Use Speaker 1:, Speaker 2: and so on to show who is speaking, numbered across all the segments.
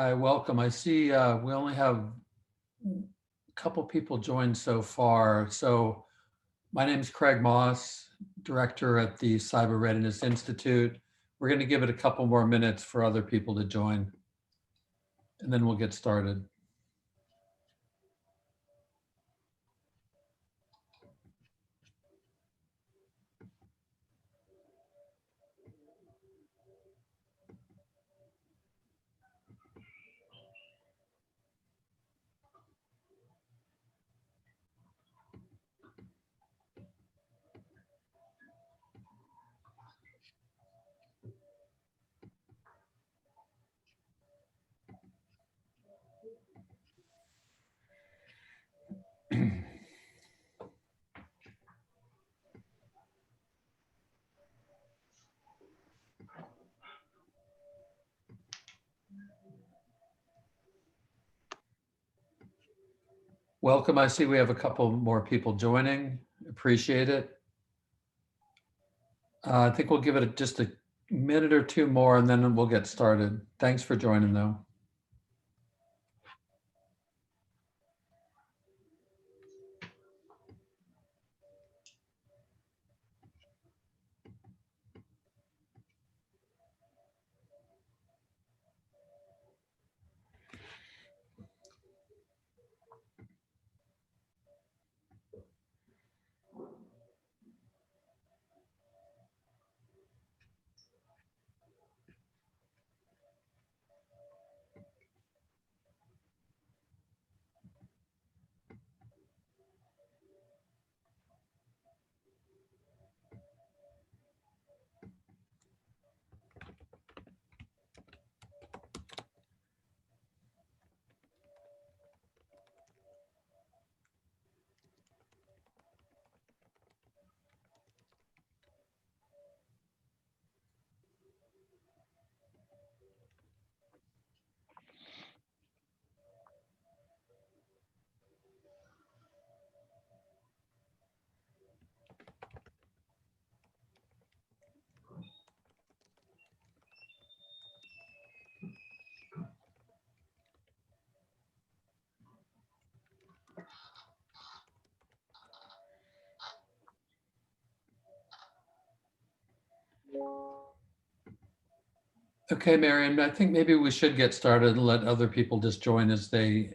Speaker 1: Hi, welcome. I see we only have a couple people joined so far. So my name is Craig Moss, director at the Cyber Readiness Institute. We're going to give it a couple more minutes for other people to join, and then we'll get started. Welcome. I see we have a couple more people joining. Appreciate it. I think we'll give it just a minute or two more, and then we'll get started. Thanks for joining, though. Okay, Marion, I think maybe we should get started and let other people just join as they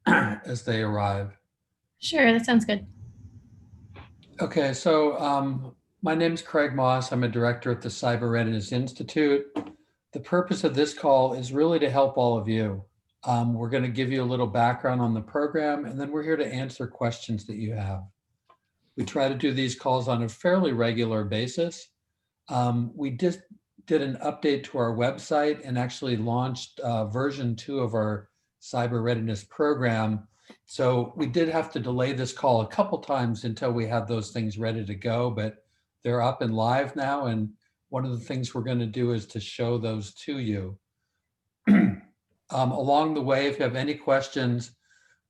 Speaker 1: arrive.
Speaker 2: Sure, that sounds good.
Speaker 1: Okay, so my name is Craig Moss. I'm a director at the Cyber Readiness Institute. The purpose of this call is really to help all of you. We're going to give you a little background on the program, and then we're here to answer questions that you have. We try to do these calls on a fairly regular basis. We just did an update to our website and actually launched version 2 of our cyber readiness program. So we did have to delay this call a couple times until we had those things ready to go, but they're up and live now. And one of the things we're going to do is to show those to you. Along the way, if you have any questions,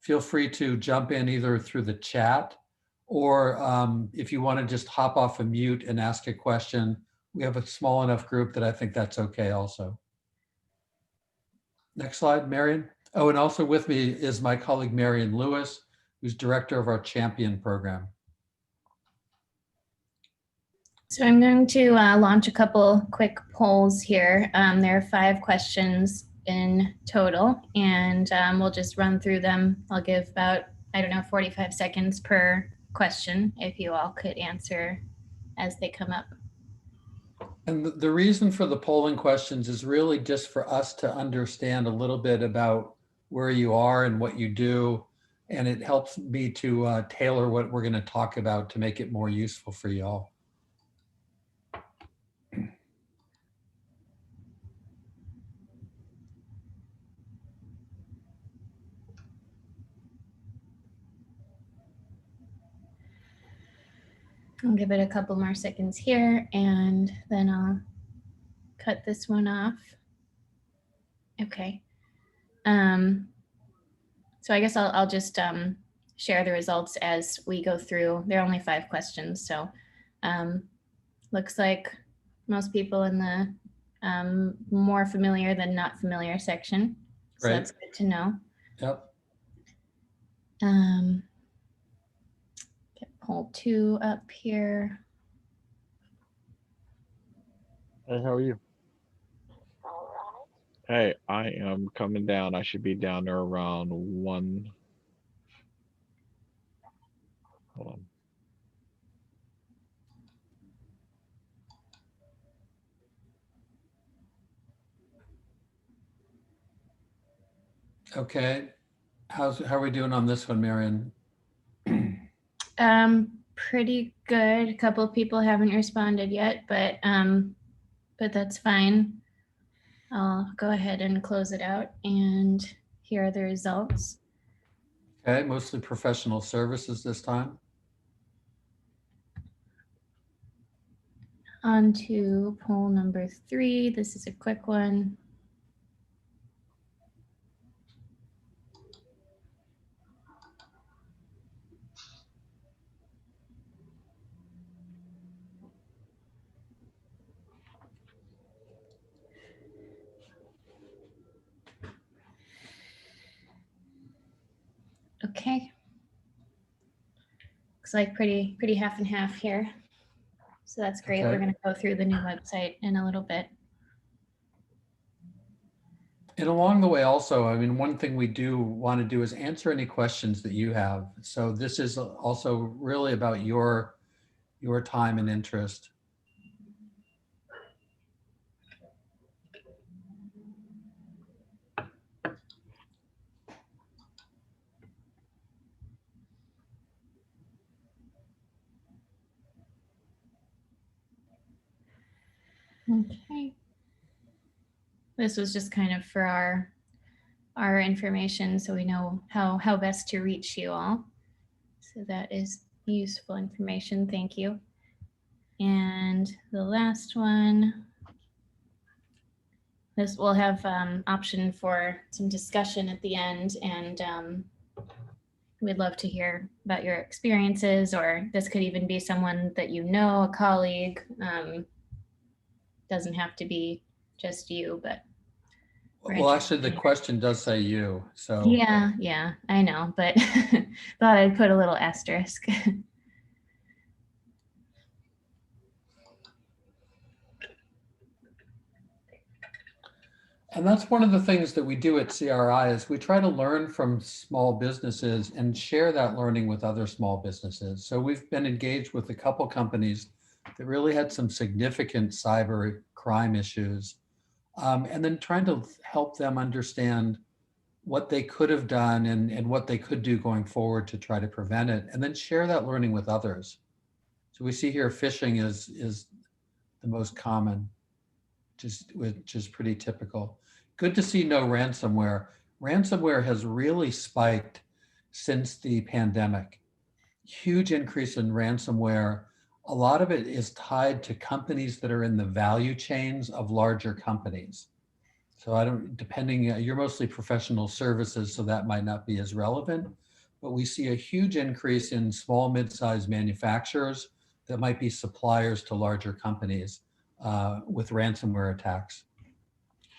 Speaker 1: feel free to jump in either through the chat or if you want to just hop off a mute and ask a question. We have a small enough group that I think that's okay also. Next slide, Marion. Oh, and also with me is my colleague, Marion Lewis, who's director of our Champion program.
Speaker 2: So I'm going to launch a couple quick polls here. There are 5 questions in total, and we'll just run through them. I'll give about, 45 seconds per question if you all could answer as they come up.
Speaker 1: And the reason for the polling questions is really just for us to understand a little bit about where you are and what you do. And it helps me to tailor what we're going to talk about to make it more useful for you all.
Speaker 2: I'll give it a couple more seconds here, and then I'll cut this one off. Okay. So I guess I'll just share the results as we go through. There are only 5 questions, so looks like most people in the more familiar than not familiar section. So
Speaker 1: Great.
Speaker 2: that's good to know.
Speaker 1: Yep.
Speaker 2: Get poll 2 up here.
Speaker 3: Hey, how are you? Hey, I am coming down. I should be down there around 1. Hold on.
Speaker 1: Okay. How are we doing on this one, Marion?
Speaker 2: Pretty good. A couple of people haven't responded yet, but that's fine. I'll go ahead and close it out, and here are the results.
Speaker 1: Okay, mostly professional services this time.
Speaker 2: On to poll number 3. This is a quick one. Okay. Looks like pretty half and half here. So that's great.
Speaker 1: Okay.
Speaker 2: We're going to go through the new website in a little bit.
Speaker 1: And along the way also, I mean, one thing we do want to do is answer any questions that you have. So this is also really about your time and interest.
Speaker 2: Okay. This was just kind of for our information, so we know how best to reach you all. So that is useful information. Thank you. And the last one, this will have option for some discussion at the end, and we'd love to hear about your experiences, or this could even be someone that you know, a colleague. Doesn't have to be just you, but
Speaker 1: Well, actually, the question does say you. So
Speaker 2: yeah, I know, but thought I'd put a little asterisk.
Speaker 1: And that's one of the things that we do at CRI is we try to learn from small businesses and share that learning with other small businesses. So we've been engaged with a couple companies that really had some significant cyber crime issues, and then trying to help them understand what they could have done and what they could do going forward to try to prevent it, and then share that learning with others. So we see here phishing is the most common, which is pretty typical. Good to see no ransomware. Ransomware has really spiked since the pandemic. Huge increase in ransomware. A lot of it is tied to companies that are in the value chains of larger companies. So you're mostly professional services, so that might not be as relevant, but we see a huge increase in small, mid-sized manufacturers that might be suppliers to larger companies with ransomware attacks.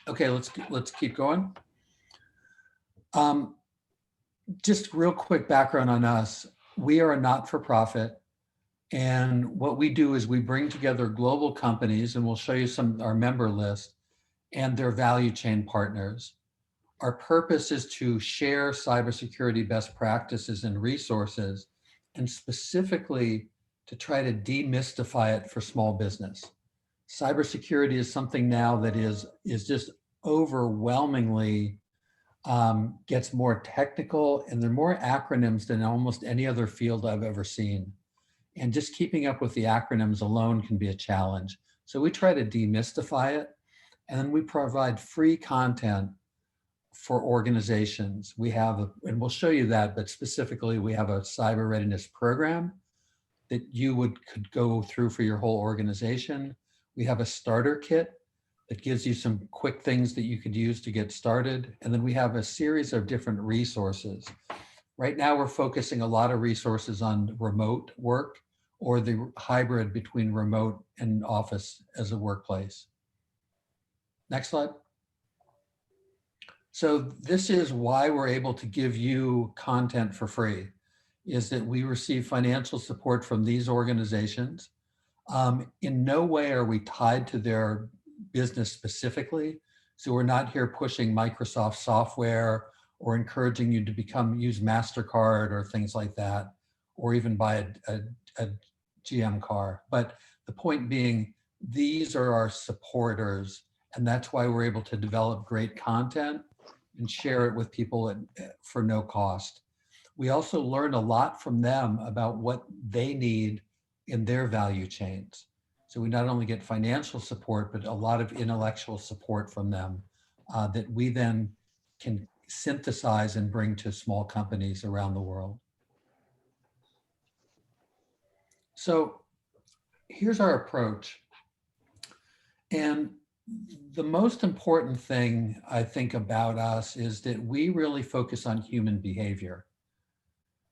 Speaker 1: Okay, let's keep going. Just real quick background on us. We are a not-for-profit, and what we do is we bring together global companies, and we'll show you our member list, and their value chain partners. Our purpose is to share cybersecurity best practices and resources, and specifically to try to demystify it for small business. Cybersecurity is something now that is just overwhelmingly gets more technical, and there are more acronyms than almost any other field I've ever seen. And just keeping up with the acronyms alone can be a challenge. So we try to demystify it, and then we provide free content for organizations. We have, and we'll show you that, but specifically we have a cyber readiness program that you could go through for your whole organization. We have a starter kit that gives you some quick things that you could use to get started. And then we have a series of different resources. Right now we're focusing a lot of resources on remote work or the hybrid between remote and office as a workplace. Next slide. So this is why we're able to give you content for free, is that we receive financial support from these organizations. In no way are we tied to their business specifically. So we're not here pushing Microsoft software or encouraging you to use MasterCard or things like that, or even buy a GM car. But the point being, these are our supporters, and that's why we're able to develop great content and share it with people for no cost. We also learn a lot from them about what they need in their value chains. So we not only get financial support, but a lot of intellectual support from them that we then can synthesize and bring to small companies around the world. So here's our approach. And the most important thing I think about us is that we really focus on human behavior.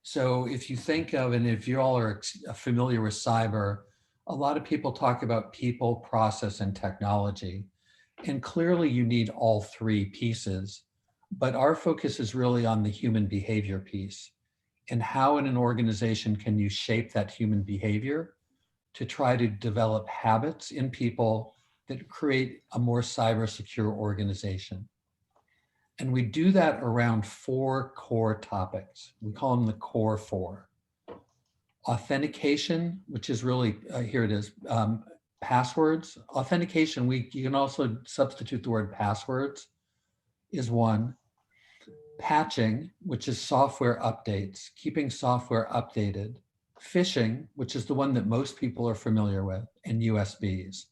Speaker 1: So if you think of, and if you all are familiar with cyber, a lot of people talk about people, process, and technology. And clearly you need all three pieces, but our focus is really on the human behavior piece and how in an organization can you shape that human behavior to try to develop habits in people that create a more cyber secure organization. And we do that around 4 core topics. We call them the core 4. Authentication, which is really, here it is, passwords. Authentication, you can also substitute the word passwords, is one. Patching, which is software updates, keeping software updated. Phishing, which is the one that most people are familiar with, and USBs.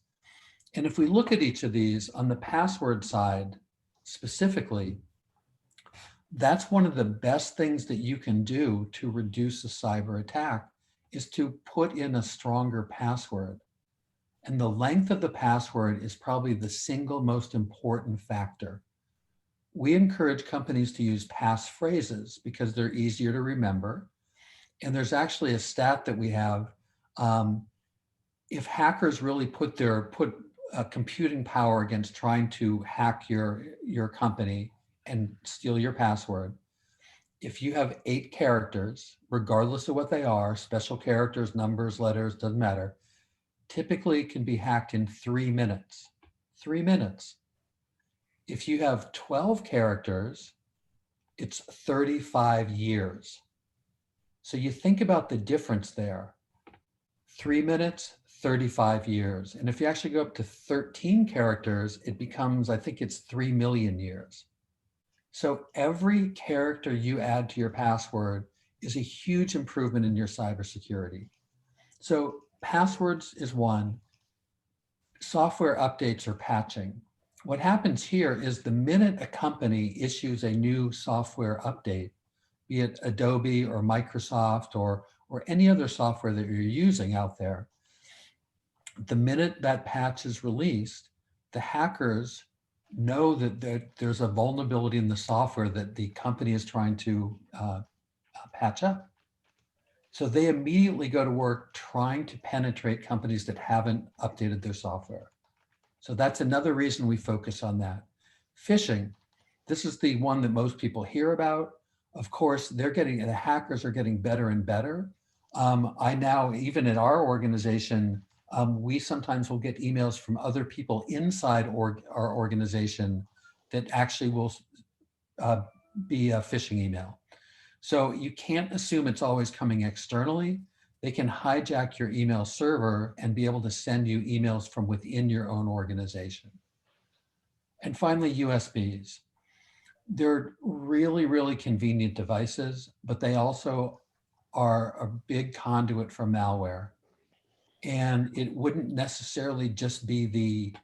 Speaker 1: And if we look at each of these on the password side specifically, that's one of the best things that you can do to reduce a cyber attack is to put in a stronger password. And the length of the password is probably the single most important factor. We encourage companies to use passphrases because they're easier to remember. And there's actually a stat that we have. If hackers really put computing power against trying to hack your company and steal your password, if you have 8 characters, regardless of what they are, special characters, numbers, letters, doesn't matter, typically can be hacked in 3 minutes. 3 minutes. If you have 12 characters, it's 35 years. So you think about the difference there. 3 minutes, 35 years. And if you actually go up to 13 characters, it becomes, I think it's 3 million years. So every character you add to your password is a huge improvement in your cybersecurity. So passwords is one. Software updates or patching. What happens here is the minute a company issues a new software update, be it Adobe or Microsoft or any other software that you're using out there, the minute that patch is released, the hackers know that there's a vulnerability in the software that the company is trying to patch up. So they immediately go to work trying to penetrate companies that haven't updated their software. So that's another reason we focus on that. Phishing, this is the one that most people hear about. Of course, the hackers are getting better and better. I now, even at our organization, we sometimes will get emails from other people inside our organization that actually will be a phishing email. So you can't assume it's always coming externally. They can hijack your email server and be able to send you emails from within your own organization. And finally, USBs. They're really, really convenient devices, but they also are a big conduit for malware. And it wouldn't necessarily just be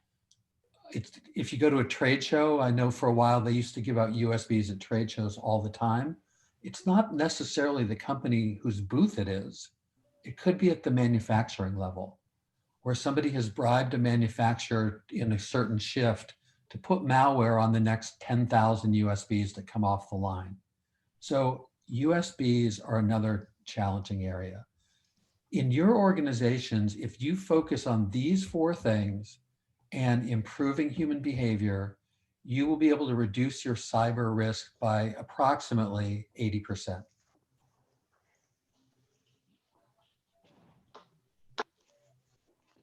Speaker 1: if you go to a trade show, I know for a while they used to give out USBs at trade shows all the time. It's not necessarily the company whose booth it is. It could be at the manufacturing level where somebody has bribed a manufacturer in a certain shift to put malware on the next 10,000 USBs that come off the line. So USBs are another challenging area. In your organizations, if you focus on these 4 things and improving human behavior you will be able to reduce your cyber risk by approximately 80%.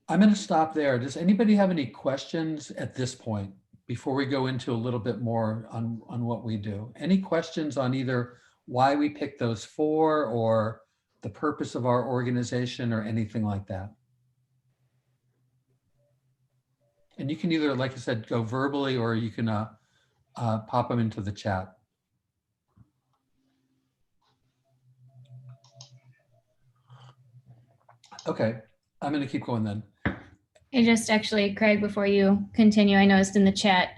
Speaker 1: I'm going to stop there. Does anybody have any questions at this point before we go into a little bit more on what we do? Any questions on either why we picked those four or the purpose of our organization or anything like that? And you can either, like I said, go verbally or you can pop them into the chat. Okay, I'm going to keep going then.
Speaker 2: I just actually, Craig, before you continue, I noticed in the chat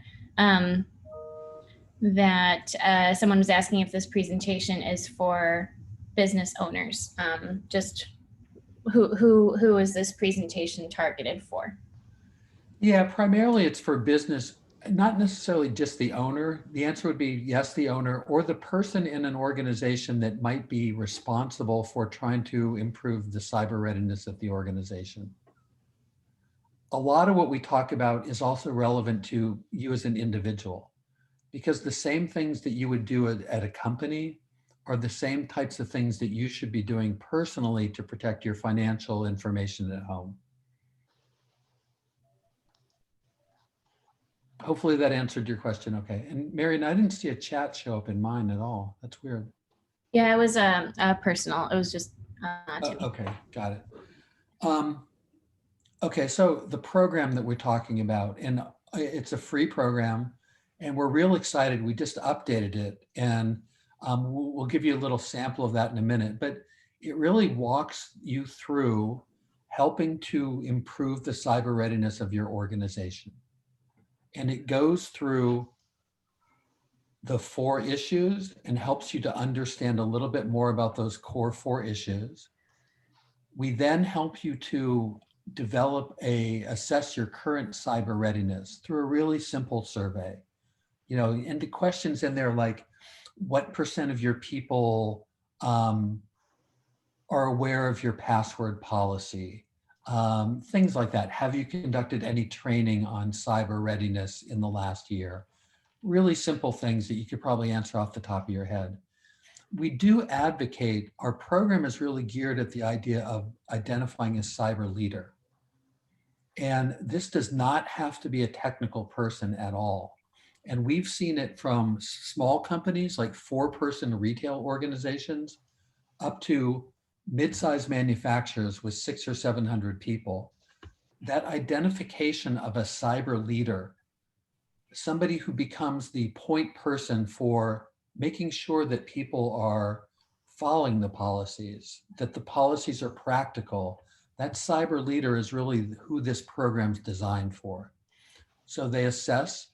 Speaker 2: that someone was asking if this presentation is for business owners. Just who is this presentation targeted for?
Speaker 1: Yeah, primarily it's for business, not necessarily just the owner. The answer would be yes, the owner or the person in an organization that might be responsible for trying to improve the cyber readiness of the organization. A lot of what we talk about is also relevant to you as an individual, because the same things that you would do at a company are the same types of things that you should be doing personally to protect your financial information at home. Hopefully that answered your question. Okay. And Marion, I didn't see a chat show up in mine at all. That's weird.
Speaker 2: Yeah, it was personal. It was just to me.
Speaker 1: Okay, got it. Okay, so the program that we're talking about, and it's a free program, and we're real excited. We just updated it, and we'll give you a little sample of that in a minute, but it really walks you through helping to improve the cyber readiness of your organization. And it goes through the 4 issues and helps you to understand a little bit more about those core 4 issues. We then help you to assess your current cyber readiness through a really simple survey. You know, and the questions in there like, what % of your people are aware of your password policy? Things like that. Have you conducted any training on cyber readiness in the last year? Really simple things that you could probably answer off the top of your head. We do advocate, our program is really geared at the idea of identifying a cyber leader. And this does not have to be a technical person at all. And we've seen it from small companies like 4-person retail organizations up to mid-sized manufacturers with 600 or 700 people. That identification of a cyber leader, somebody who becomes the point person for making sure that people are following the policies, that the policies are practical, that cyber leader is really who this program's designed for. So they assess.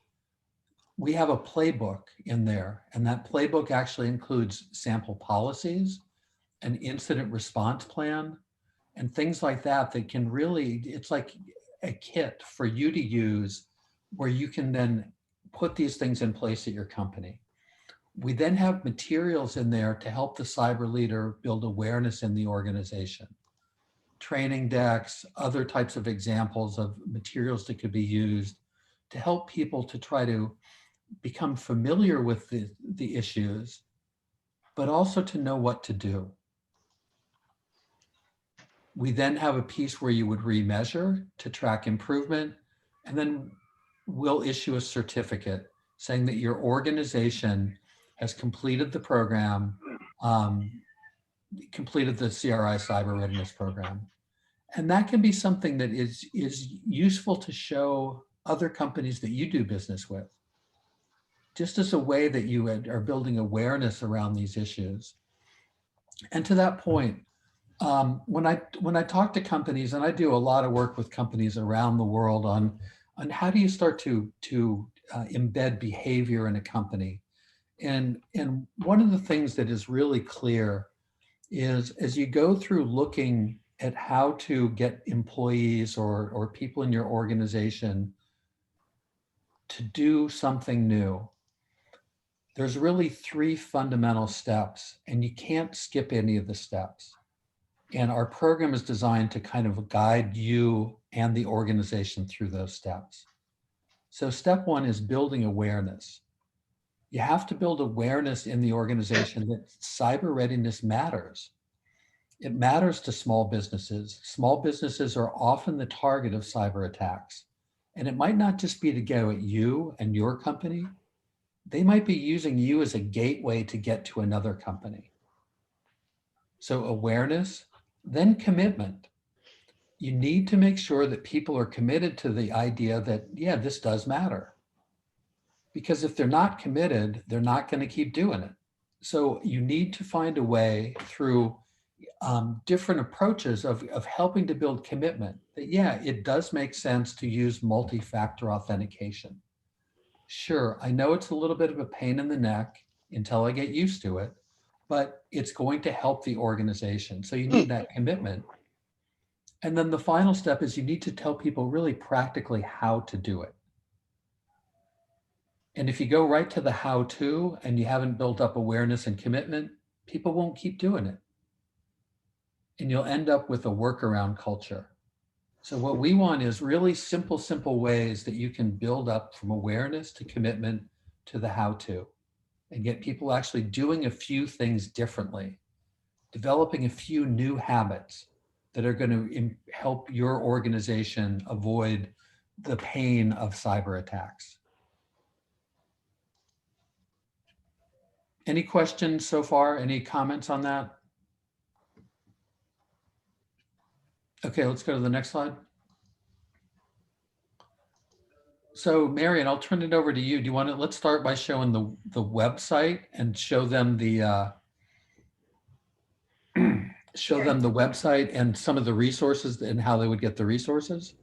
Speaker 1: We have a playbook in there, and that playbook actually includes sample policies, an incident response plan, and things like that that can really, it's like a kit for you to use where you can then put these things in place at your company. We then have materials in there to help the cyber leader build awareness in the organization. Training decks, other types of examples of materials that could be used to help people to try to become familiar with the issues, but also to know what to do. We then have a piece where you would remeasure to track improvement, and then we'll issue a certificate saying that your organization has completed the program, completed the CRI Cyber Readiness Program. And that can be something that is useful to show other companies that you do business with, just as a way that you are building awareness around these issues. And to that point, when I talk to companies, and I do a lot of work with companies around the world on how do you start to embed behavior in a company. And one of the things that is really clear is as you go through looking at how to get employees or people in your organization to do something new, there's really 3 fundamental steps, and you can't skip any of the steps. And our program is designed to kind of guide you and the organization through those steps. So step one is building awareness. You have to build awareness in the organization that cyber readiness matters. It matters to small businesses. Small businesses are often the target of cyber attacks. And it might not just be to go at you and your company. They might be using you as a gateway to get to another company. So awareness, then commitment. You need to make sure that people are committed to the idea that, yeah, this does matter. Because if they're not committed, they're not going to keep doing it. So you need to find a way through different approaches of helping to build commitment that, yeah, it does make sense to use multi-factor authentication. Sure, I know it's a little bit of a pain in the neck until I get used to it, but it's going to help the organization. So you need that commitment. And then the final step is you need to tell people really practically how to do it. And if you go right to the how to and you haven't built up awareness and commitment, people won't keep doing it. And you'll end up with a workaround culture. So what we want is really simple ways that you can build up from awareness to commitment to the how to, and get people actually doing a few things differently, developing a few new habits that are going to help your organization avoid the pain of cyber attacks. Any questions so far? Any comments on that? Okay, let's go to the next slide. So Marion, I'll turn it over to you. Do you want to, let's start by showing the website and show them the show them the website and some of the resources and how they would get the resources.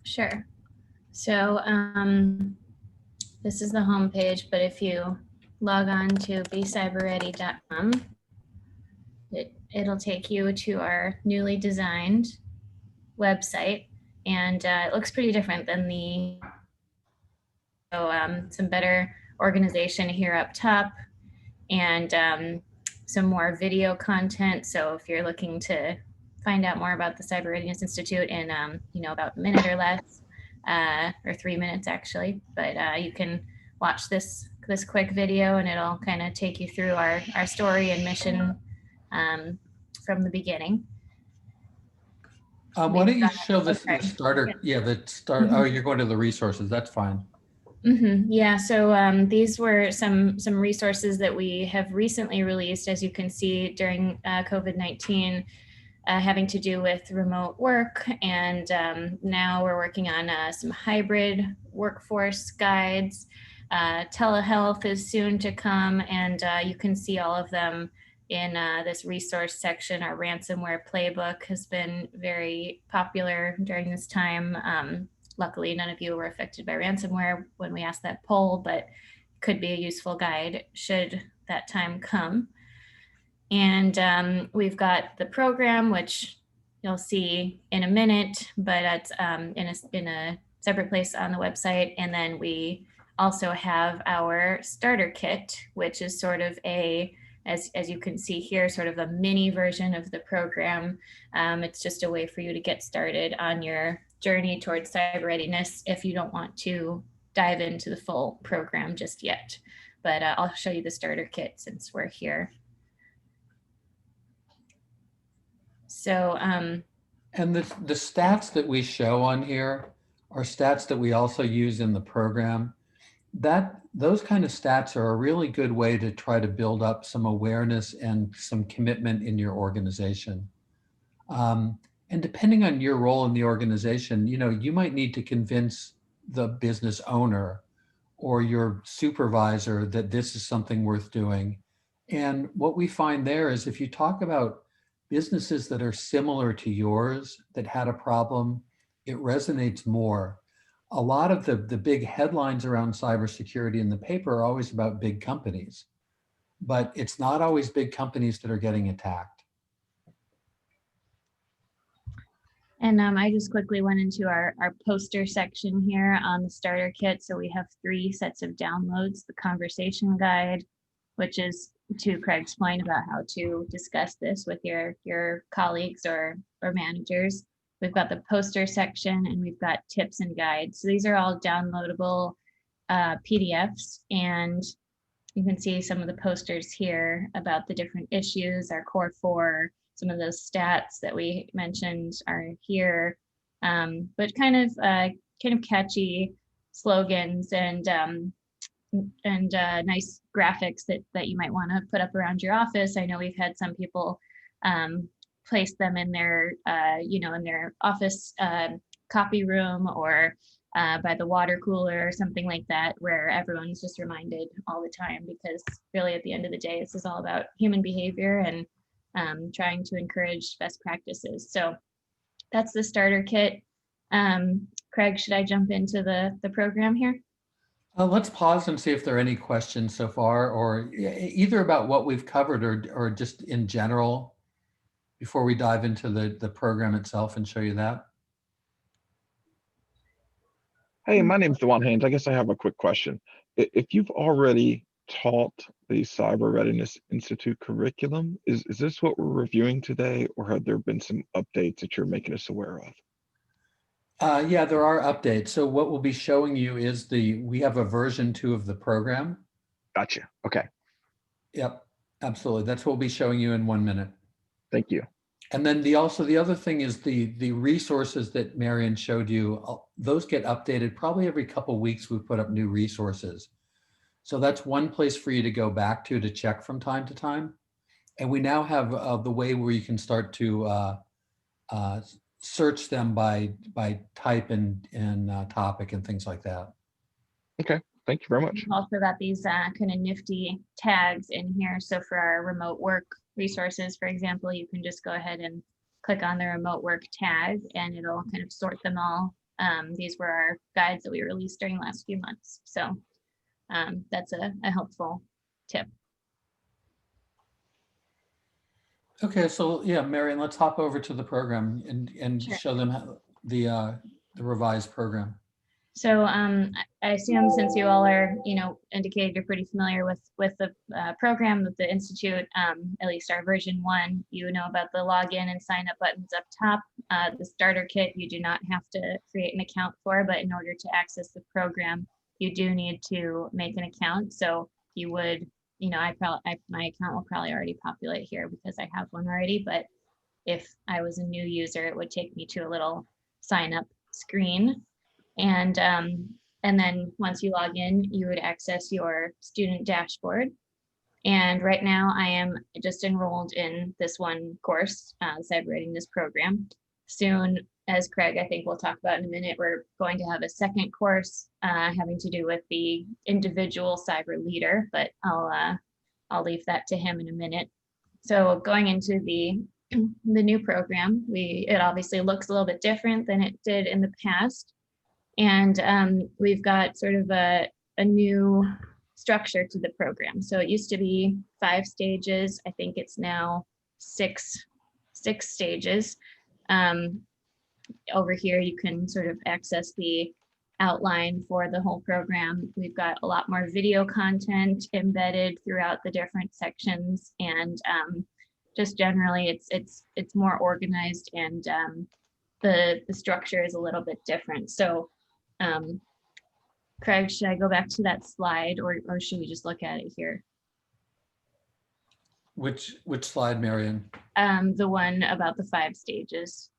Speaker 2: Sure. So this is the homepage, but if you log on to becyberready.com, it'll take you to our newly designed website, and it looks pretty different than the some better organization here up top, and some more video content. So if you're looking to find out more about the Cyber Readiness Institute in about a minute or less, or 3 minutes actually, but you can watch this quick video and it'll kind of take you through our story and mission from the beginning.
Speaker 1: Why don't you show this the starter? Yeah, the start. Oh, you're going to the resources. That's fine.
Speaker 2: Yeah, so these were some resources that we have recently released, as you can see, during COVID-19, having to do with remote work. And now we're working on some hybrid workforce guides. Telehealth is soon to come, and you can see all of them in this resource section. Our ransomware playbook has been very popular during this time. Luckily, none of you were affected by ransomware when we asked that poll, but could be a useful guide should that time come. And we've got the program, which you'll see in a minute, but it's in a separate place on the website. And then we also have our starter kit, which is sort of as you can see here, sort of a mini version of the program. It's just a way for you to get started on your journey towards cyber readiness if you don't want to dive into the full program just yet. But I'll show you the starter kit since we're here. So,
Speaker 1: and the stats that we show on here are stats that we also use in the program. Those kind of stats are a really good way to try to build up some awareness and some commitment in your organization. And depending on your role in the organization, you might need to convince the business owner or your supervisor that this is something worth doing. And what we find there is if you talk about businesses that are similar to yours that had a problem, it resonates more. A lot of the big headlines around cybersecurity in the paper are always about big companies, but it's not always big companies that are getting attacked.
Speaker 2: And I just quickly went into our poster section here on the starter kit. So we have 3 sets of downloads: the conversation guide, which is to Craig's point about how to discuss this with your colleagues or managers. we've got the poster section, and we've got tips and guides. So these are all downloadable PDFs, and you can see some of the posters here about the different issues, our core 4, some of those stats that we mentioned are here, but kind of catchy slogans and nice graphics that you might want to put up around your office. I know we've had some people place them in their in their office copy room, or by the water cooler or something like that, where everyone's just reminded all the time, because really at the end of the day, this is all about human behavior and trying to encourage best practices. So that's the starter kit. Craig, should I jump into the program here?
Speaker 1: Let's pause and see if there are any questions so far, or either about what we've covered or just in general, before we dive into the program itself and show you that.
Speaker 3: Hey, my name's Dewan Haynes. I guess I have a quick question. If you've already taught the Cyber Readiness Institute curriculum, is this what we're reviewing today, or have there been some updates that you're making us aware of?
Speaker 1: Yeah, there are updates. So what we'll be showing you is we have a version 2 of the program.
Speaker 3: Gotcha. Okay.
Speaker 1: Yep, absolutely. That's what we'll be showing you in 1 minute.
Speaker 3: Thank you.
Speaker 1: And then the other thing is the resources that Marion showed you, those get updated probably every couple of weeks. We put up new resources. So that's one place for you to go back to check from time to time. And we now have the way where you can start to search them by type and topic and things like that.
Speaker 3: Okay, thank you very much.
Speaker 2: We've also got these kind of nifty tags in here. So for our remote work resources, for example, you can just go ahead and click on the remote work tag, and it'll kind of sort them all. These were our guides that we released during the last few months. So that's a helpful tip.
Speaker 1: Okay, so yeah, Marion, let's hop over to the program and
Speaker 2: Sure.
Speaker 1: show them how the revised program.
Speaker 2: So I assume, since you all are, indicated you're pretty familiar with the program, with the Institute, at least our version 1, you know about the login and sign up buttons up top. The starter kit, you do not have to create an account for, but in order to access the program, you do need to make an account. So you would, my account will probably already populate here because I have one already, but if I was a new user, it would take me to a little sign up screen. And then once you log in, you would access your student dashboard. And right now I am just enrolled in this one course, Cyber Readiness program. Soon, as Craig, I think we'll talk about in a minute, we're going to have a second course having to do with the individual cyber leader, but I'll leave that to him in a minute. So going into the new program, it obviously looks a little bit different than it did in the past. And we've got sort of a new structure to the program. So it used to be 5 stages. I think it's now six stages. Over here, you can sort of access the outline for the whole program. We've got a lot more video content embedded throughout the different sections, and just generally, it's more organized, and the structure is a little bit different. So. Craig, should I go back to that slide, or should we just look at it here?
Speaker 1: Which slide, Marion?
Speaker 2: The one about the 5 stages.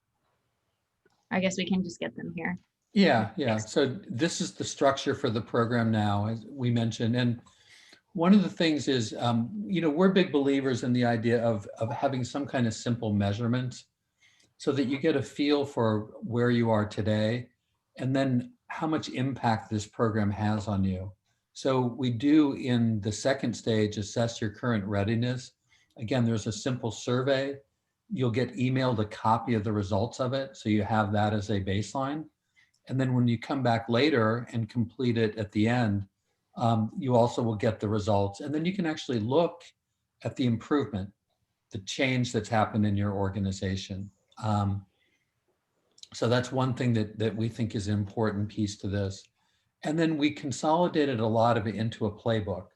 Speaker 2: I guess we can just get them here.
Speaker 1: Yeah. So this is the structure for the program now, as we mentioned. And one of the things is, we're big believers in the idea of having some kind of simple measurements so that you get a feel for where you are today, and then how much impact this program has on you. So we do, in the second stage, assess your current readiness. Again, there's a simple survey. You'll get emailed a copy of the results of it, so you have that as a baseline. And then when you come back later and complete it at the end, you also will get the results. And then you can actually look at the improvement, the change that's happened in your organization. So that's one thing that we think is an important piece to this. And then we consolidated a lot of it into a playbook.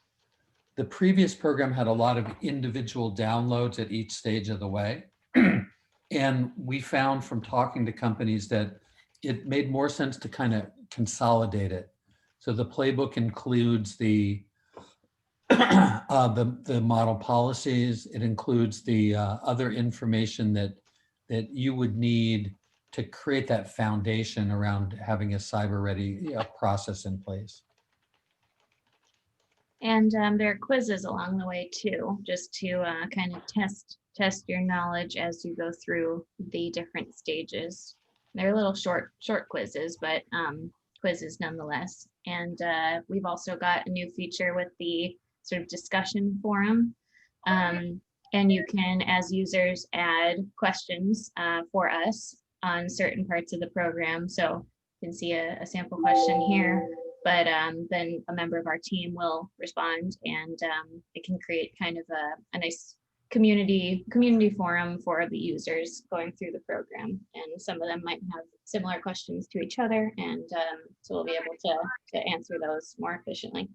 Speaker 1: The previous program had a lot of individual downloads at each stage of the way. And we found from talking to companies that it made more sense to kind of consolidate it. So the playbook includes the model policies. It includes the other information that you would need to create that foundation around having a cyber ready process in place.
Speaker 2: And there are quizzes along the way too, just to kind of test your knowledge as you go through the different stages. They're little short quizzes, but quizzes nonetheless. And we've also got a new feature with the sort of discussion forum. And you can, as users, add questions for us on certain parts of the program. So you can see a sample question here, but then a member of our team will respond, and it can create kind of a nice community forum for the users going through the program. And some of them might have similar questions to each other, and so we'll be able to answer those more efficiently.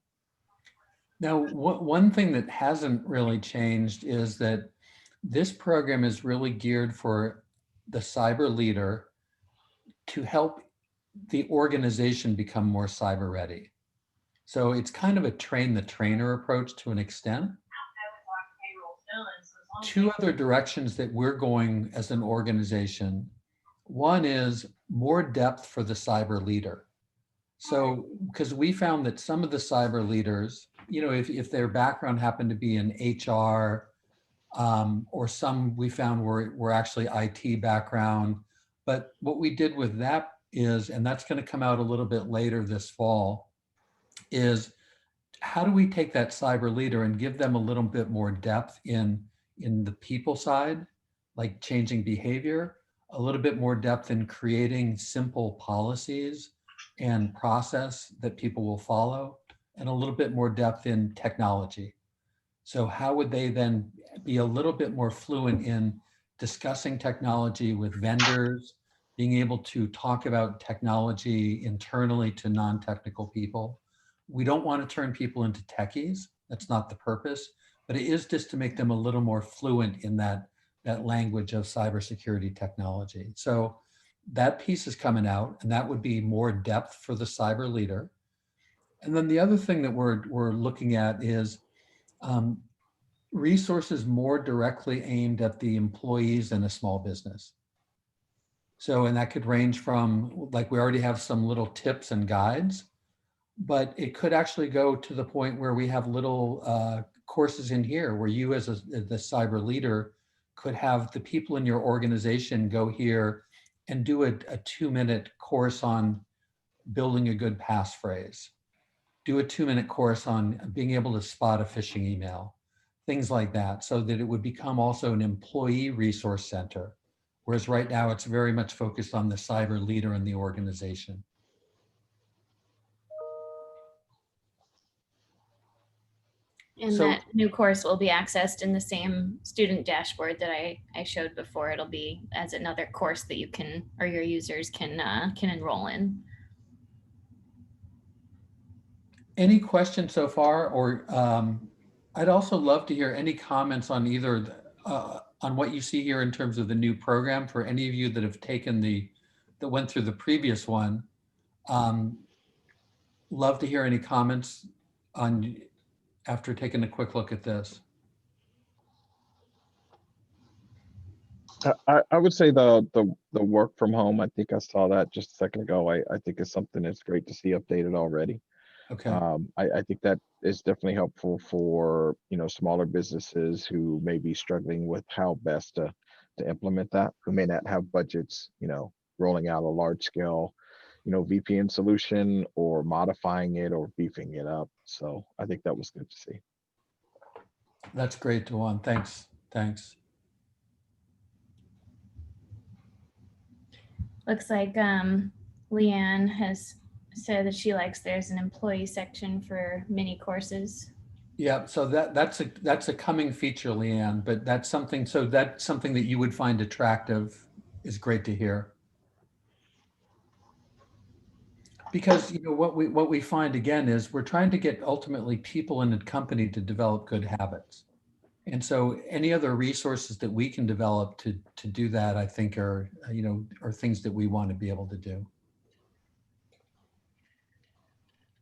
Speaker 1: Now, one thing that hasn't really changed is that this program is really geared for the cyber leader to help the organization become more cyber ready. So it's kind of a train the trainer approach to an extent. Two other directions that we're going as an organization. One is more depth for the cyber leader. So, because we found that some of the cyber leaders, if their background happened to be in HR, or some we found were actually IT background. But what we did with that is, and that's going to come out a little bit later this fall, is how do we take that cyber leader and give them a little bit more depth in the people side, like changing behavior, a little bit more depth in creating simple policies and process that people will follow, and a little bit more depth in technology. So how would they then be a little bit more fluent in discussing technology with vendors, being able to talk about technology internally to non-technical people? We don't want to turn people into techies. That's not the purpose, but it is just to make them a little more fluent in that language of cybersecurity technology. So that piece is coming out, and that would be more depth for the cyber leader. And then the other thing that we're looking at is resources more directly aimed at the employees in a small business. So, and that could range from, like, we already have some little tips and guides, but it could actually go to the point where we have little courses in here where you as the cyber leader could have the people in your organization go here and do a 2-minute course on building a good passphrase, do a 2-minute course on being able to spot a phishing email, things like that, so that it would become also an employee resource center. Whereas right now it's very much focused on the cyber leader in the organization.
Speaker 2: And
Speaker 1: So-
Speaker 2: that new course will be accessed in the same student dashboard that I showed before. It'll be as another course that you can, or your users can enroll in.
Speaker 1: Any questions so far? Or I'd also love to hear any comments on either on what you see here in terms of the new program for any of you that have taken that went through the previous one. Love to hear any comments on after taking a quick look at this.
Speaker 3: I would say the work from home, I think I saw that just a second ago. I think is something that's great to see updated already.
Speaker 1: Okay.
Speaker 3: I think that is definitely helpful for, smaller businesses who may be struggling with how best to implement that, who may not have budgets, rolling out a large scale, VPN solution or modifying it or beefing it up. So I think that was good to see.
Speaker 1: That's great, Dewan. Thanks.
Speaker 2: Looks like Leanne has said that she likes there's an employee section for mini courses.
Speaker 1: Yeah, so that's a coming feature, Leanne, but that's something that you would find attractive. Is great to hear. Because what we find again is we're trying to get ultimately people in the company to develop good habits. And so any other resources that we can develop to do that, I think are, are things that we want to be able to do.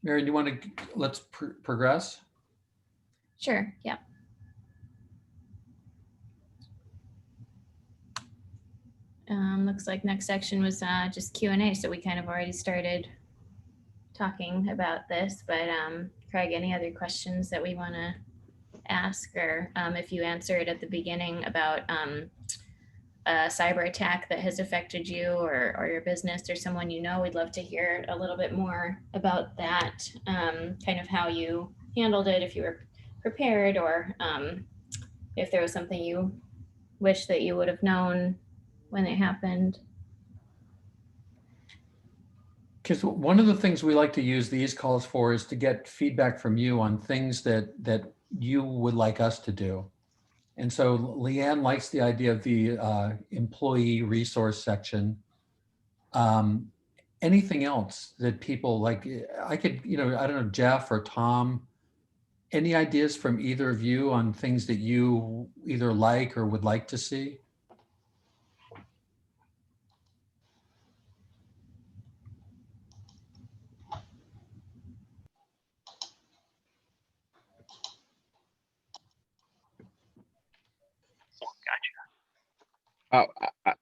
Speaker 1: Mary, do you want to, let's progress?
Speaker 2: Sure, yeah. Looks like next section was just Q&A, so we kind of already started talking about this, but Craig, any other questions that we want to ask, or if you answered at the beginning about a cyber attack that has affected you or your business or someone you know, we'd love to hear a little bit more about that, kind of how you handled it, if you were prepared, or if there was something you wish that you would have known when it happened.
Speaker 1: Because one of the things we like to use these calls for is to get feedback from you on things that you would like us to do. And so Leanne likes the idea of the employee resource section. Anything else that people like, I could, I don't know, Jeff or Tom, any ideas from either of you on things that you either like or would like to see?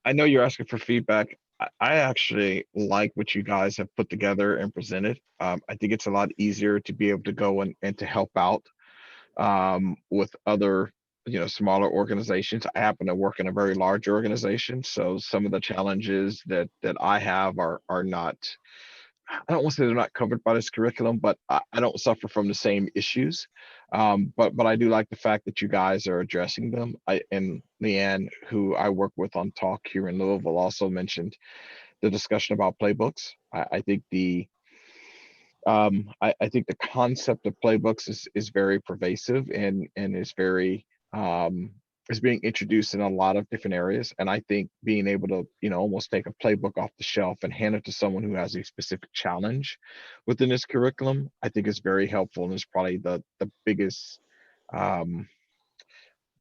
Speaker 3: I know you're asking for feedback. I actually like what you guys have put together and presented. I think it's a lot easier to be able to go and to help out with other, smaller organizations. I happen to work in a very large organization, so some of the challenges that I have are not. I don't want to say they're not covered by this curriculum, but I don't suffer from the same issues. But I do like the fact that you guys are addressing them. And Leanne, who I work with on Talk here in Louisville, also mentioned the discussion about playbooks. I think I think the concept of playbooks is very pervasive and is very is being introduced in a lot of different areas. And I think being able to, almost take a playbook off the shelf and hand it to someone who has a specific challenge within this curriculum, I think is very helpful and is probably the biggest um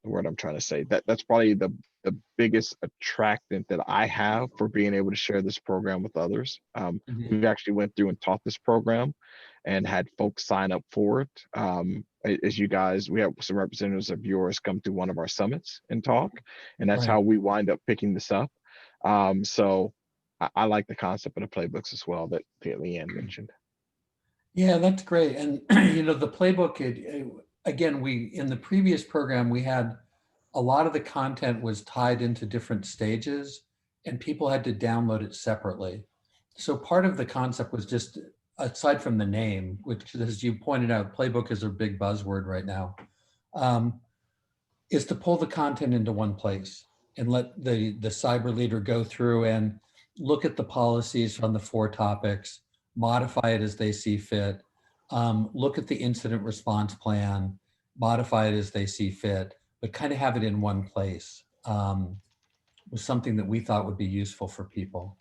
Speaker 3: the word I'm trying to say. That's probably the biggest attractant that I have for being able to share this program with others.
Speaker 1: Mhm.
Speaker 3: We've actually went through and taught this program and had folks sign up for it. As you guys, we have some representatives of yours come to one of our summits and talk, and that's
Speaker 1: Right.
Speaker 3: how we wind up picking this up. So I like the concept of the playbooks as well that Leanne mentioned.
Speaker 1: Yeah, that's great. And the playbook, again, we in the previous program we had a lot of the content was tied into different stages, and people had to download it separately. So part of the concept was just, aside from the name, which, as you pointed out, playbook is a big buzzword right now, um, is to pull the content into one place and let the cyber leader go through and look at the policies on the 4 topics, modify it as they see fit, look at the incident response plan, modify it as they see fit, but kind of have it in one place, was something that we thought would be useful for people.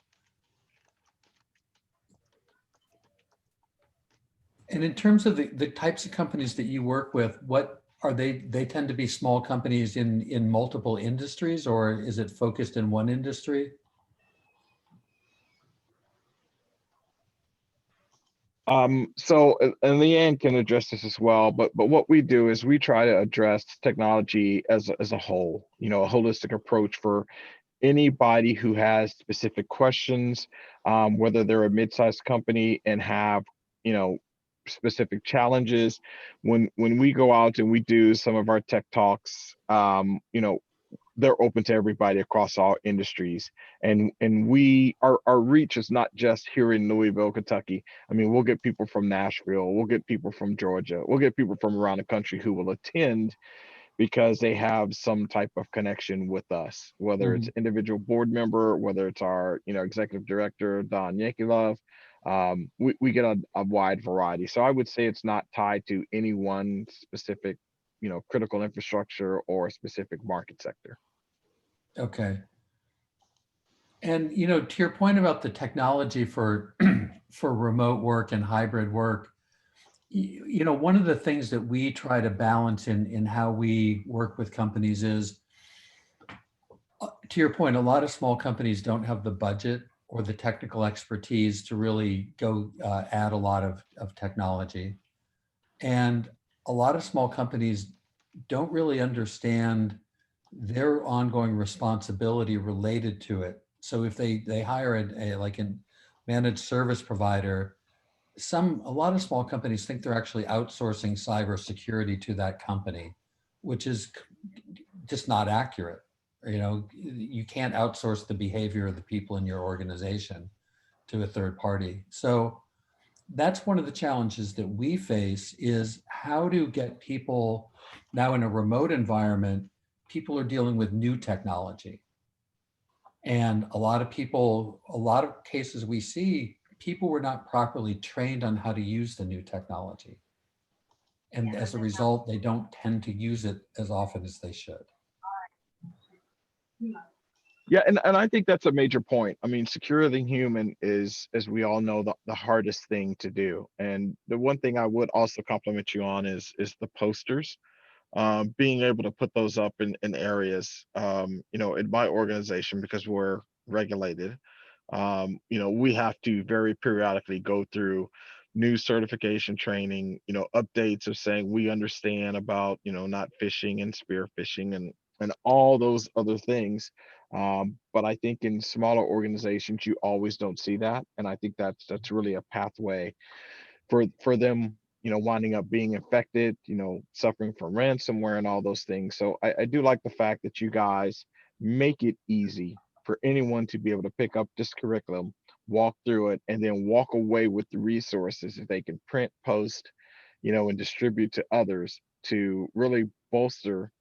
Speaker 1: And in terms of the types of companies that you work with, what are they? They tend to be small companies in multiple industries, or is it focused in one industry?
Speaker 3: And Leanne can address this as well, but what we do is we try to address technology as a whole, a holistic approach for anybody who has specific questions, whether they're a mid-sized company and have, specific challenges. When we go out and we do some of our tech talks, they're open to everybody across all industries. And we our reach is not just here in Louisville, Kentucky. I mean, we'll get people from Nashville, we'll get people from Georgia, we'll get people from around the country who will attend because they have some type of connection with us, whether it's
Speaker 1: Mhm.
Speaker 3: individual board member, whether it's our, executive director, Don Yankilov. We get a wide variety. So I would say it's not tied to any one specific, critical infrastructure or a specific market sector.
Speaker 1: Okay. And to your point about the technology for for remote work and hybrid work, You know, one of the things that we try to balance in how we work with companies is, to your point, a lot of small companies don't have the budget or the technical expertise to really go add a lot of technology. And a lot of small companies don't really understand their ongoing responsibility related to it. So if they hire like a managed service provider, a lot of small companies think they're actually outsourcing cybersecurity to that company, which is just not accurate. You know, you can't outsource the behavior of the people in your organization to a third party. So that's one of the challenges that we face, is how to get people now in a remote environment. People are dealing with new technology. And a lot of cases we see, people were not properly trained on how to use the new technology. And as a result, they don't tend to use it as often as they should.
Speaker 3: Yeah, and I think that's a major point. I mean, securing human is, as we all know, the hardest thing to do. And the one thing I would also compliment you on is the posters, being able to put those up in areas, you know, in my organization, because we're regulated. You know, we have to very periodically go through new certification training, you know, updates of saying we understand about, you know, not phishing and spear phishing and all those other things. But I think in smaller organizations, you always don't see that. And I think that's really a pathway for them, you know, winding up being infected, you know, suffering from ransomware and all those things. So I do like the fact that you guys make it easy for anyone to be able to pick up this curriculum, walk through it, and then walk away with the resources that they can print, post, you know, and distribute to others to really bolster,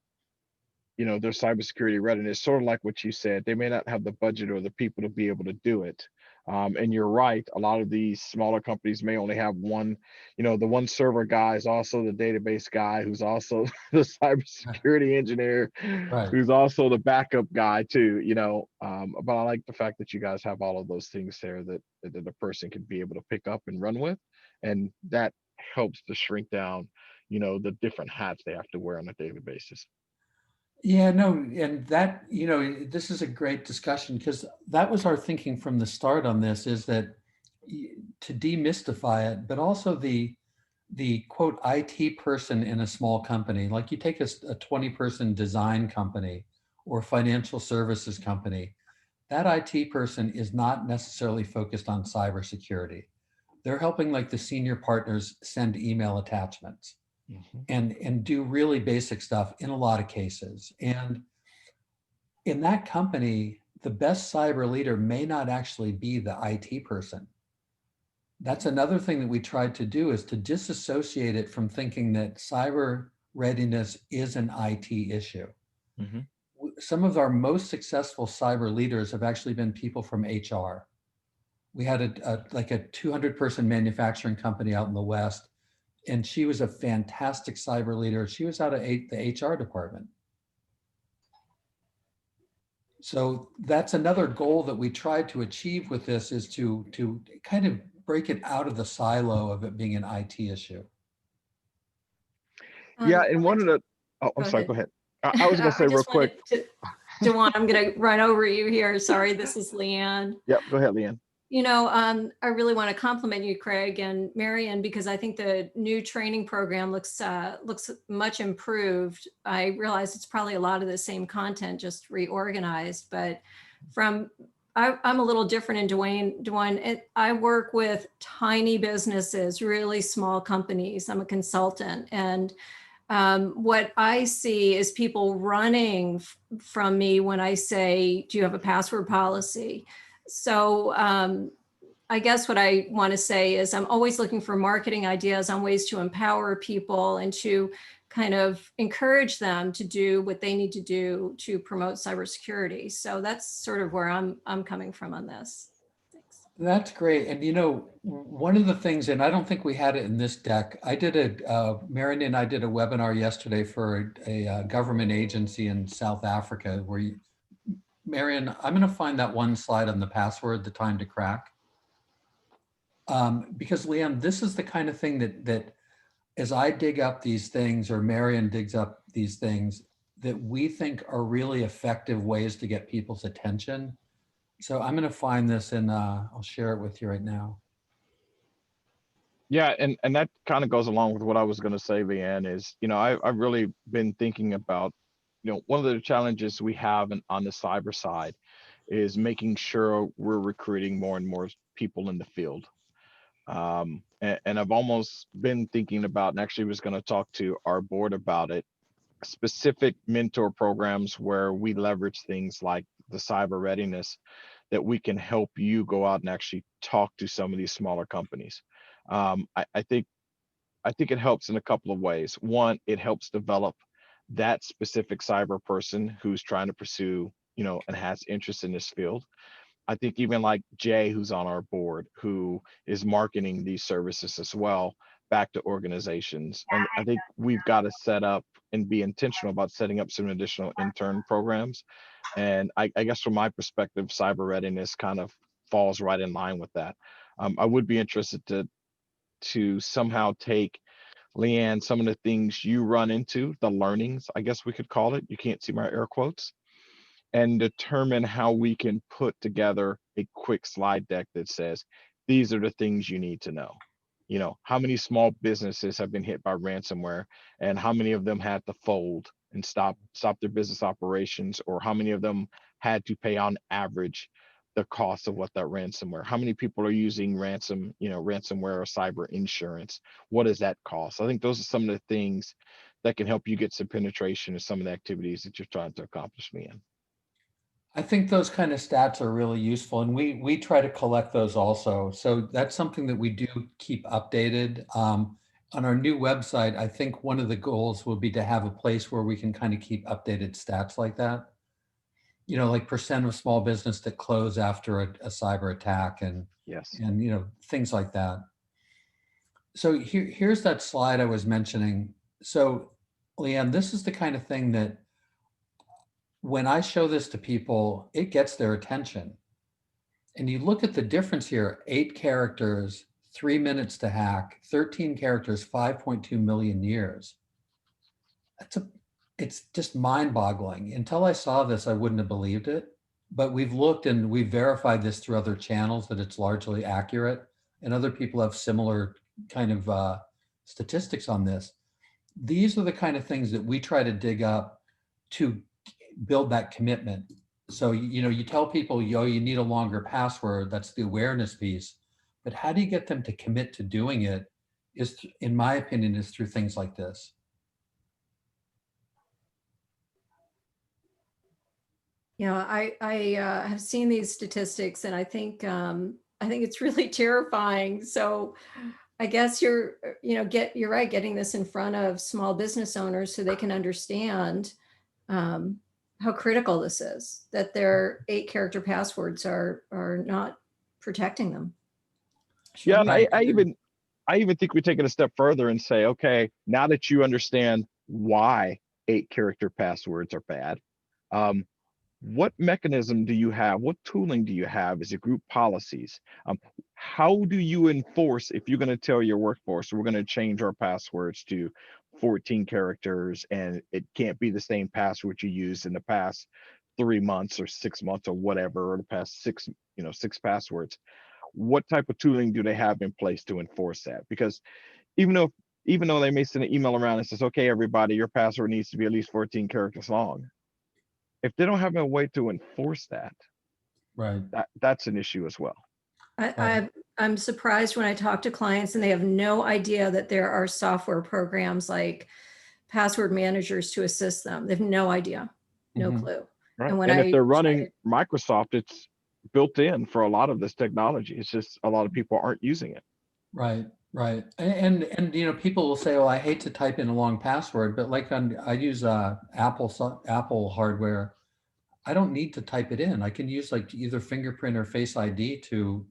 Speaker 3: you know, their cybersecurity readiness. Sort of like what you said, they may not have the budget or the people to be able to do it. And you're right, a lot of these smaller companies may only have one, you know, the one server guy is also the database guy, who's also the cybersecurity engineer,
Speaker 1: Right.
Speaker 3: who's also the backup guy too, you know. But I like the fact that you guys have all of those things there that the person can be able to pick up and run with, and that helps to shrink down, you know, the different hats they have to wear on a daily basis.
Speaker 1: Yeah, no, and that, you know, this is a great discussion, because that was our thinking from the start on this, is that to demystify it, but also the quote IT person in a small company, like you take a 20-person design company or financial services company, that IT person is not necessarily focused on cybersecurity. They're helping like the senior partners send email attachments
Speaker 3: Mhm.
Speaker 1: and do really basic stuff in a lot of cases. And in that company, the best cyber leader may not actually be the IT person. That's another thing that we tried to do, is to disassociate it from thinking that cyber readiness is an IT issue.
Speaker 3: Mhm.
Speaker 1: Some of our most successful cyber leaders have actually been people from HR. We had like a 200-person manufacturing company out in the West, and she was a fantastic cyber leader. She was out of the HR department. So that's another goal that we tried to achieve with this, is to kind of break it out of the silo of it being an IT issue.
Speaker 3: Yeah,
Speaker 4: I
Speaker 3: and one
Speaker 4: like
Speaker 3: of
Speaker 4: to
Speaker 3: the I'm
Speaker 4: go
Speaker 3: sorry,
Speaker 4: ahead.
Speaker 3: go ahead. I was gonna
Speaker 4: I
Speaker 3: say real
Speaker 4: just
Speaker 3: quick.
Speaker 4: wanted to, Dewan, I'm going to run over you here. Sorry, this is Leanne.
Speaker 3: Yep, go ahead, Leanne.
Speaker 4: You know, I really want to compliment you, Craig and Marion, because I think the new training program looks much improved. I realize it's probably a lot of the same content, just reorganized, but I'm a little different in Dwayne. I work with tiny businesses, really small companies. I'm a consultant, and what I see is people running from me when I say, do you have a password policy? So I guess what I want to say is I'm always looking for marketing ideas on ways to empower people and to kind of encourage them to do what they need to do to promote cybersecurity. So that's sort of where I'm coming from on this. Thanks.
Speaker 1: That's great. And you know, one of the things, and I don't think we had it in this deck, Marion and I did a webinar yesterday for a government agency in South Africa where Marion, I'm going to find that one slide on the password, the time to crack. Because Leanne, this is the kind of thing that as I dig up these things, or Marion digs up these things that we think are really effective ways to get people's attention. So I'm going to find this and I'll share it with you right now.
Speaker 3: Yeah, and that kind of goes along with what I was going to say, Leanne, is, I've really been thinking about, one of the challenges we have on the cyber side is making sure we're recruiting more and more people in the field. And I've almost been thinking about, and actually was going to talk to our board about it, specific mentor programs where we leverage things like the cyber readiness, that we can help you go out and actually talk to some of these smaller companies. I think it helps in a couple of ways. One, it helps develop that specific cyber person who's trying to pursue, and has interest in this field. I think even like Jay, who's on our board, who is marketing these services as well back to organizations. And I think we've got to set up and be intentional about setting up some additional intern programs. And I guess from my perspective, cyber readiness kind of falls right in line with that. I would be interested to somehow take, Leanne, some of the things you run into, the learnings, I guess we could call it. You can't see my air quotes, and determine how we can put together a quick slide deck that says, these are the things you need to know. How many small businesses have been hit by ransomware, and how many of them had to fold and stop their business operations, or how many of them had to pay on average the cost of what that ransomware, how many people are using ransomware or cyber insurance, what does that cost? I think those are some of the things that can help you get some penetration in some of the activities that you're trying to accomplish, me in.
Speaker 1: I think those kind of stats are really useful, and we try to collect those also. So that's something that we do keep updated. On our new website, I think one of the goals will be to have a place where we can kind of keep updated stats like that. Like percent of small business that close after a cyber attack, and
Speaker 3: Yes.
Speaker 1: things like that. So here's that slide I was mentioning. So Leanne, this is the kind of thing that when I show this to people, it gets their attention. And you look at the difference here, 8 characters, 3 minutes to hack, 13 characters, 5.2 million years. It's just mind-boggling. Until I saw this, I wouldn't have believed it. But we've looked and we've verified this through other channels that it's largely accurate. And other people have similar kind of statistics on this. These are the kind of things that we try to dig up to build that commitment. So, you tell people, you need a longer password. That's the awareness piece. But how do you get them to commit to doing it is, in my opinion, is through things like this.
Speaker 4: I have seen these statistics, and I think it's really terrifying. So I guess you're right, getting this in front of small business owners so they can understand how critical this is, that their 8-character passwords are not protecting them.
Speaker 3: Yeah, and I even think we take it a step further and say, okay, now that you understand why 8-character passwords are bad, what mechanism do you have? What tooling do you have as a group policies? How do you enforce, if you're going to tell your workforce, we're going to change our passwords to 14 characters and it can't be the same password you used in the past 3 months or 6 months or whatever, or the past 6 passwords? What type of tooling do they have in place to enforce that? Because even though they may send an email around and says, okay, everybody, your password needs to be at least 14 characters long, if they don't have a way to enforce that,
Speaker 1: Right.
Speaker 3: that's an issue as well.
Speaker 4: I'm surprised when I talk to clients and they have no idea that there are software programs like password managers to assist them. They have no idea, no clue.
Speaker 3: Right.
Speaker 4: And
Speaker 3: if they're running Microsoft, it's built in for a lot of this technology. It's just a lot of people aren't using it.
Speaker 1: Right. Right. And people will say, "Oh, I hate to type in a long password," but like I use Apple hardware. I don't need to type it in. I can use like either fingerprint or Face ID to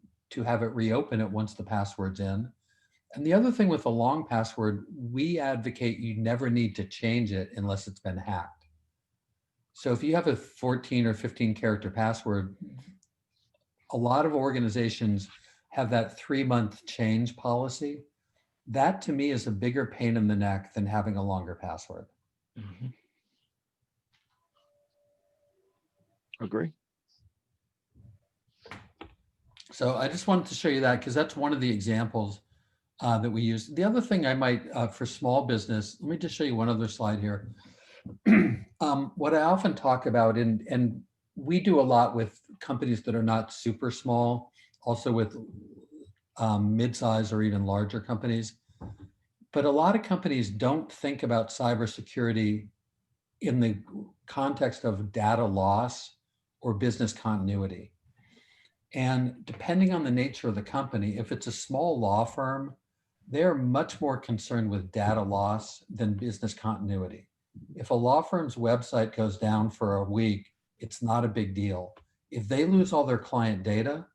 Speaker 1: have it reopen it once the password's in. And the other thing with a long password, we advocate you never need to change it unless it's been hacked. So if you have a 14 or 15 character password, a lot of organizations have that 3-month change policy. That to me is a bigger pain in the neck than having a longer password.
Speaker 3: Mhm. Agree.
Speaker 1: So I just wanted to show you that because that's one of the examples that we use. The other thing I might, for small business, let me just show you one other slide here. What I often talk about, and we do a lot with companies that are not super small, also with mid-size or even larger companies. But a lot of companies don't think about cybersecurity in the context of data loss or business continuity. And depending on the nature of the company, if it's a small law firm, they're much more concerned with data loss than business continuity. If a law firm's website goes down for a week, it's not a big deal. If they lose all their client data,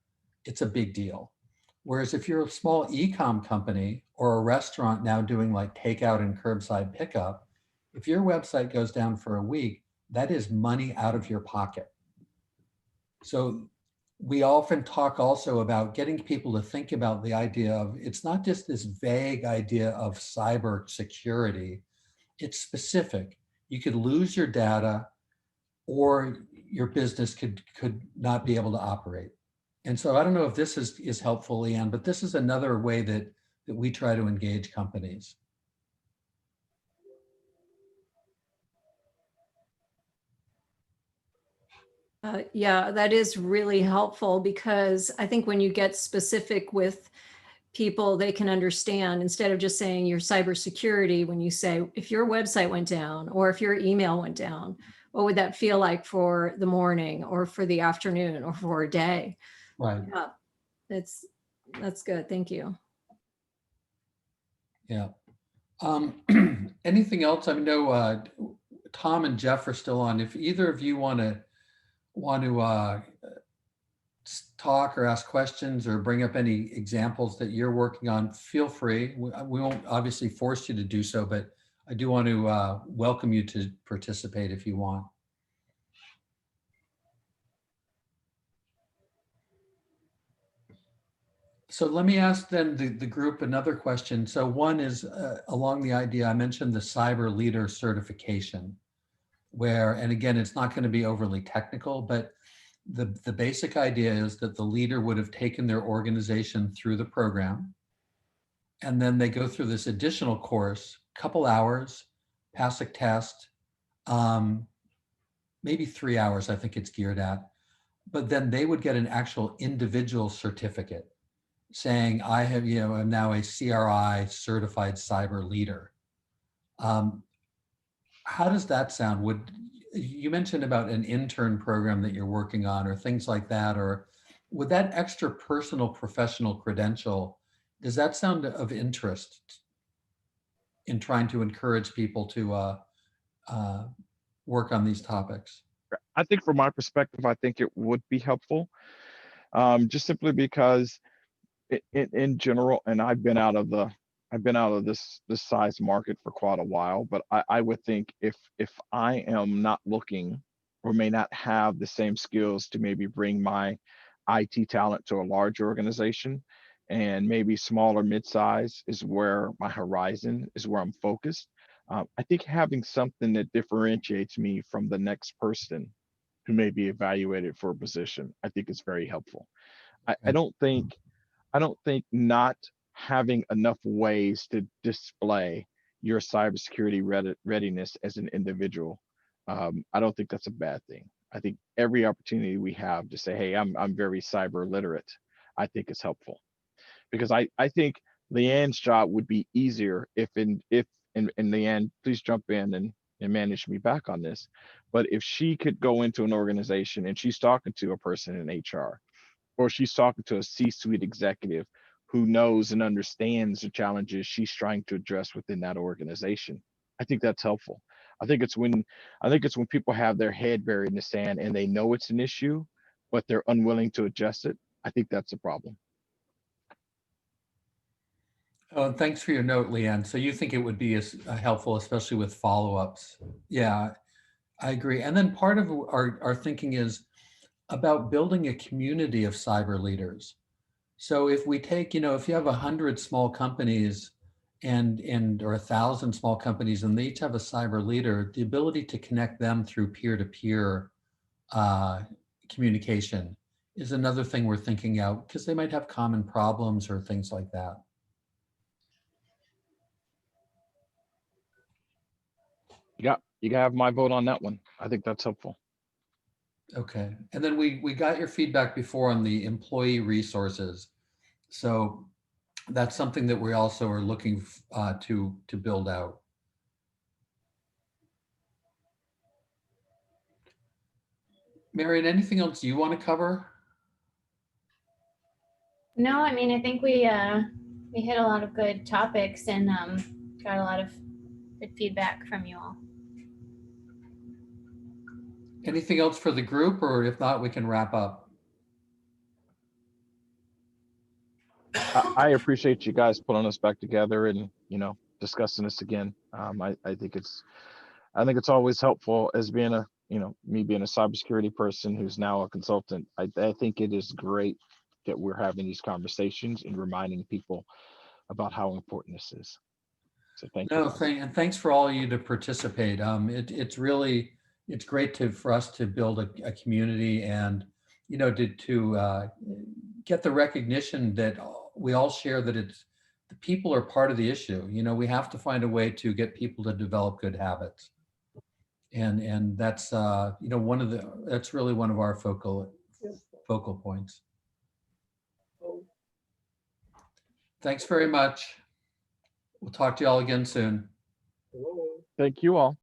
Speaker 1: it's a big deal. Whereas if you're a small e-com company or a restaurant now doing like takeout and curbside pickup, if your website goes down for a week, that is money out of your pocket. So we often talk also about getting people to think about the idea of, it's not just this vague idea of cyber security, it's specific. You could lose your data or your business could not be able to operate. And so I don't know if this is helpful, Leanne, but this is another way that we try to engage companies.
Speaker 4: Yeah, that is really helpful because I think when you get specific with people, they can understand instead of just saying your cybersecurity. When you say, if your website went down or if your email went down, what would that feel like for the morning or for the afternoon or for a day?
Speaker 1: Right.
Speaker 4: Yeah, that's good. Thank you.
Speaker 1: Yeah. Anything else? I know Tom and Jeff are still on. If either of you want to talk or ask questions or bring up any examples that you're working on, feel free. We won't obviously force you to do so, but I do want to welcome you to participate if you want. So let me ask then the group another question. So one is along the idea, I mentioned the cyber leader certification, where, and again, it's not going to be overly technical, but the basic idea is that the leader would have taken their organization through the program, and then they go through this additional course, couple hours, pass a test, maybe 3 hours, I think it's geared at, but then they would get an actual individual certificate saying, I have, am now a CRI certified cyber leader. How does that sound? Would you mentioned about an intern program that you're working on or things like that, or would that extra personal professional credential, does that sound of interest in trying to encourage people to work on these topics?
Speaker 3: I think from my perspective, I think it would be helpful, just simply because in general, and I've been out of this size market for quite a while, but I would think if I am not looking or may not have the same skills to maybe bring my IT talent to a large organization, and maybe small or mid-size is where my horizon is, where I'm focused. I think having something that differentiates me from the next person who may be evaluated for a position, I think is very helpful. I don't think not having enough ways to display your cybersecurity readiness as an individual, I don't think that's a bad thing. I think every opportunity we have to say, hey, I'm very cyber literate, I think is helpful. Because I think Leanne's job would be easier if Leanne, please jump in and manage me back on this. But if she could go into an organization and she's talking to a person in HR, or she's talking to a C-suite executive who knows and understands the challenges she's trying to address within that organization, I think that's helpful. I think it's when people have their head buried in the sand and they know it's an issue, but they're unwilling to adjust it. I think that's a problem.
Speaker 1: Oh, thanks for your note, Leanne. So you think it would be helpful, especially with follow-ups. Yeah, I agree. And then part of our thinking is about building a community of cyber leaders. So if we take, if you have 100 small companies or 1,000 small companies, and they each have a cyber leader, the ability to connect them through peer-to-peer communication is another thing we're thinking out, because they might have common problems or things like that.
Speaker 3: Yeah, you can have my vote on that one. I think that's helpful.
Speaker 1: Okay, and then we got your feedback before on the employee resources. So that's something that we also are looking to build out. Marion, anything else you want to cover?
Speaker 2: No, I mean, I think we hit a lot of good topics and got a lot of good feedback from you all.
Speaker 1: Anything else for the group, or if not, we can wrap up.
Speaker 3: I appreciate you guys pulling us back together and, discussing this again. I think it's always helpful as being me being a cybersecurity person who's now a consultant. I think it is great that we're having these conversations and reminding people about how important this is. So thank you.
Speaker 1: No, and thanks for all of you to participate. It's great for us to build a community and, to get the recognition that we all share that the people are part of the issue. We have to find a way to get people to develop good habits. And that's, that's really one of our focal points. Thanks very much. We'll talk to you all again soon.
Speaker 3: Thank you all.